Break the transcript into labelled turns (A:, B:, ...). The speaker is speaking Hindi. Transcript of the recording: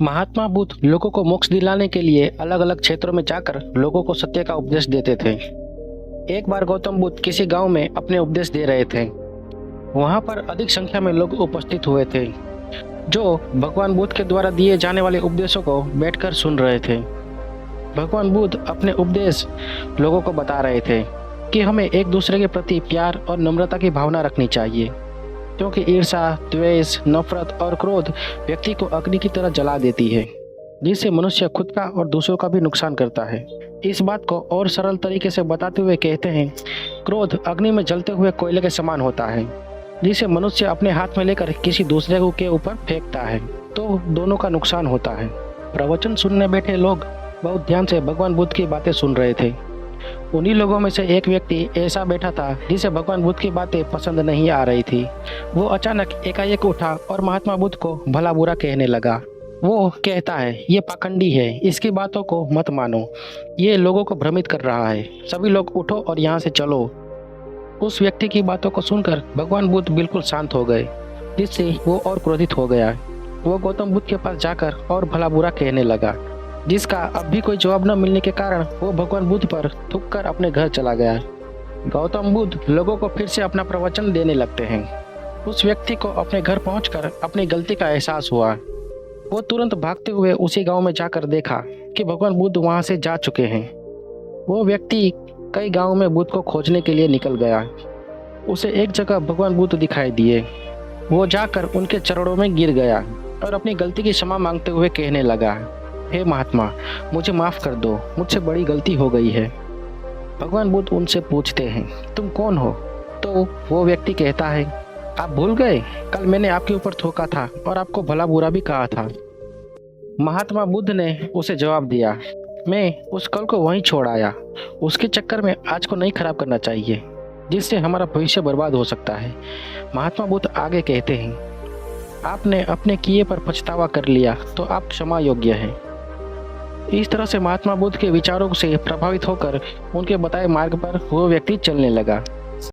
A: महात्मा बुद्ध लोगों को मोक्ष दिलाने के लिए अलग अलग क्षेत्रों में जाकर लोगों को सत्य का उपदेश देते थे। एक बार गौतम बुद्ध किसी गांव में अपने उपदेश दे रहे थे। वहां पर अधिक संख्या में लोग उपस्थित हुए थे जो भगवान बुद्ध के द्वारा दिए जाने वाले उपदेशों को बैठकर सुन रहे थे। भगवान बुद्ध अपने उपदेश लोगों को बता रहे थे कि हमें एक दूसरे के प्रति प्यार और नम्रता की भावना रखनी चाहिए, क्योंकि ईर्ष्या, द्वेष, नफरत और क्रोध व्यक्ति को अग्नि की तरह जला देती है, जिससे मनुष्य खुद का और दूसरों का भी नुकसान करता है। इस बात को और सरल तरीके से बताते हुए कहते हैं, क्रोध अग्नि में जलते हुए कोयले के समान होता है, जिसे मनुष्य अपने हाथ में लेकर किसी दूसरे के ऊपर फेंकता है तो दोनों का नुकसान होता है। प्रवचन सुनने बैठे लोग बहुत ध्यान से भगवान बुद्ध की बातें सुन रहे थे। उन्हीं लोगों में से एक व्यक्ति ऐसा बैठा था जिसे भगवान बुद्ध की बातें पसंद नहीं आ रही थी। वो अचानक एकाएक उठा और महात्मा बुद्ध को भला बुरा कहने लगा। वो कहता है, ये पाखंडी है, इसकी बातों को मत मानो, ये लोगों को भ्रमित कर रहा है, सभी लोग उठो और यहाँ से चलो। उस व्यक्ति की बातों को सुनकर भगवान बुद्ध बिल्कुल शांत हो गए, जिससे वो और क्रोधित हो गया। वो गौतम बुद्ध के पास जाकर और भला बुरा कहने लगा, जिसका अब भी कोई जवाब न मिलने के कारण वो भगवान बुद्ध पर थूक कर अपने घर चला गया। गौतम बुद्ध लोगों को फिर से अपना प्रवचन देने लगते हैं। उस व्यक्ति को अपने घर पहुंचकर अपनी गलती का एहसास हुआ। वो तुरंत भागते हुए उसी गांव में जाकर देखा कि भगवान बुद्ध वहां से जा चुके हैं। वो व्यक्ति कई गांव में बुद्ध को खोजने के लिए निकल गया। उसे एक जगह भगवान बुद्ध दिखाई दिए। वो जाकर उनके चरणों में गिर गया और अपनी गलती की क्षमा मांगते हुए कहने लगा, हे महात्मा, मुझे माफ़ कर दो, मुझसे बड़ी गलती हो गई है। भगवान बुद्ध उनसे पूछते हैं, तुम कौन हो? तो वो व्यक्ति कहता है, आप भूल गए, कल मैंने आपके ऊपर थूका था और आपको भला बुरा भी कहा था। महात्मा बुद्ध ने उसे जवाब दिया, मैं उस कल को वहीं छोड़ आया, उसके चक्कर में आज को नहीं खराब करना चाहिए, जिससे हमारा भविष्य बर्बाद हो सकता है। महात्मा बुद्ध आगे कहते हैं, आपने अपने किए पर पछतावा कर लिया तो आप क्षमा योग्य हैं। इस तरह से महात्मा बुद्ध के विचारों से प्रभावित होकर उनके बताए मार्ग पर वो व्यक्ति चलने लगा।